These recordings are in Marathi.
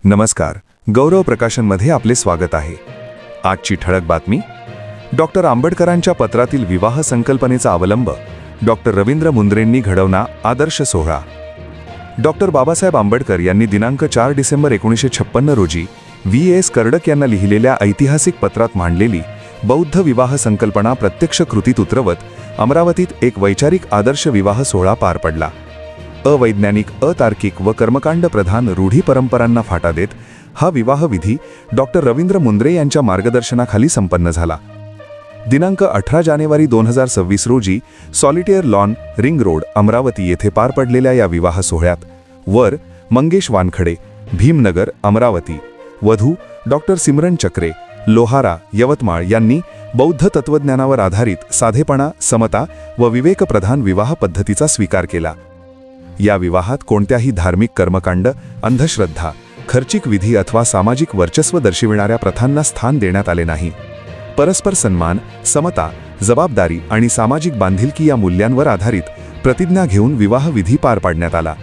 नमस्कार. गौरव प्रकाशनमध्ये आपले स्वागत आहे. आजची ठळक बातमी: डॉक्टर आंबेडकरांच्या पत्रातील विवाह संकल्पनेचा अवलंब डॉक्टर रवींद्र मुंद्रेंनी घडवला आदर्श सोहळा. डॉक्टर बाबासाहेब आंबेडकर यांनी दिनांक 4 डिसेंबर 1956 रोजी V.S. कर्डक यांना लिहिलेल्या ऐतिहासिक पत्रात मांडलेली बौद्ध विवाह संकल्पना प्रत्यक्ष कृतीत उतरवत अमरावतीत एक वैचारिक आदर्श विवाह सोहळा पार पडला. अवैज्ञानिक, अतार्किक व कर्मकांड प्रधान रूढी परंपरांना फाटा देत हा विवाह विधी डॉक्टर रवींद्र मुंद्रे यांच्या मार्गदर्शनाखाली संपन्न झाला. दिनांक 18 जानेवारी 2026 रोजी solitaire lawn, ring road, Amravati येथे पार पडलेल्या या विवाह सोहळ्यात वर मंगेश वानखडे, भीमनगर, अमरावती, वधू डॉक्टर सिमरन चक्रे, लोहारा, यवतमाळ यांनी बौद्ध तत्त्वज्ञानावर आधारित साधेपणा, समता व विवेकप्रधान विवाह पद्धतीचा स्वीकार केला. या विवाहात कोणत्याही धार्मिक कर्मकांड, अंधश्रद्धा, खर्चिक विधी अथवा सामाजिक वर्चस्व दर्शविणाऱ्या प्रथांना स्थान देण्यात आले नाही. परस्पर सन्मान, समता, जबाबदारी आणि सामाजिक बांधिलकी या मूल्यांवर आधारित प्रतिज्ञा घेऊन विवाह विधी पार पाडण्यात आला.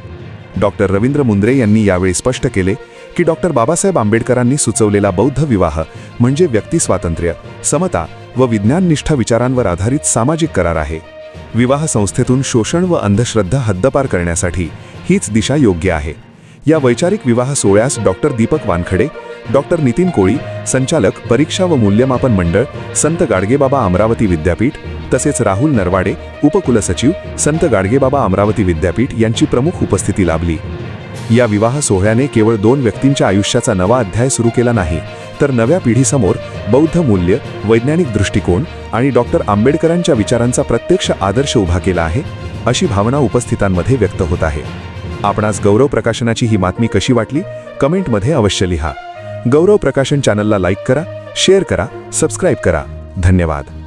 डॉक्टर रवींद्र मुंद्रे यांनी यावेळी स्पष्ट केले की डॉक्टर बाबासाहेब आंबेडकरांनी सुचवलेला बौद्ध विवाह म्हणजे व्यक्तिस्वातंत्र्य, समता व विज्ञाननिष्ठ विचारांवर आधारित सामाजिक करार आहे. विवाह संस्थेतून शोषण व अंधश्रद्धा हद्दपार करण्यासाठी हीच दिशा योग्य आहे. या वैचारिक विवाह सोहळ्यास डॉक्टर दीपक वानखडे, डॉक्टर नितीन कोळी, संचालक परीक्षा व मूल्यमापन मंडळ, संत गाडगेबाबा अमरावती विद्यापीठ, तसेच राहुल नरवाडे, उपकुलसचिव, संत गाडगेबाबा अमरावती विद्यापीठ यांची प्रमुख उपस्थिती लाभली. या विवाह सोहळ्याने केवळ 2 व्यक्तींच्या आयुष्याचा नवा अध्याय सुरू केला नाही, तर नव्या पिढीसमोर बौद्ध मूल्य, वैज्ञानिक दृष्टिकोन आणि डॉक्टर आंबेडकरांच्या विचारांचा प्रत्यक्ष आदर्श उभा केला आहे, अशी भावना उपस्थितांमध्ये व्यक्त होत आहे. आपणास गौरव प्रकाशनाची ही बातमी कशी वाटली कमेंटमध्ये अवश्य लिहा. गौरव प्रकाशन चॅनलला लाईक करा, शेअर करा, सबस्क्राईब करा. धन्यवाद.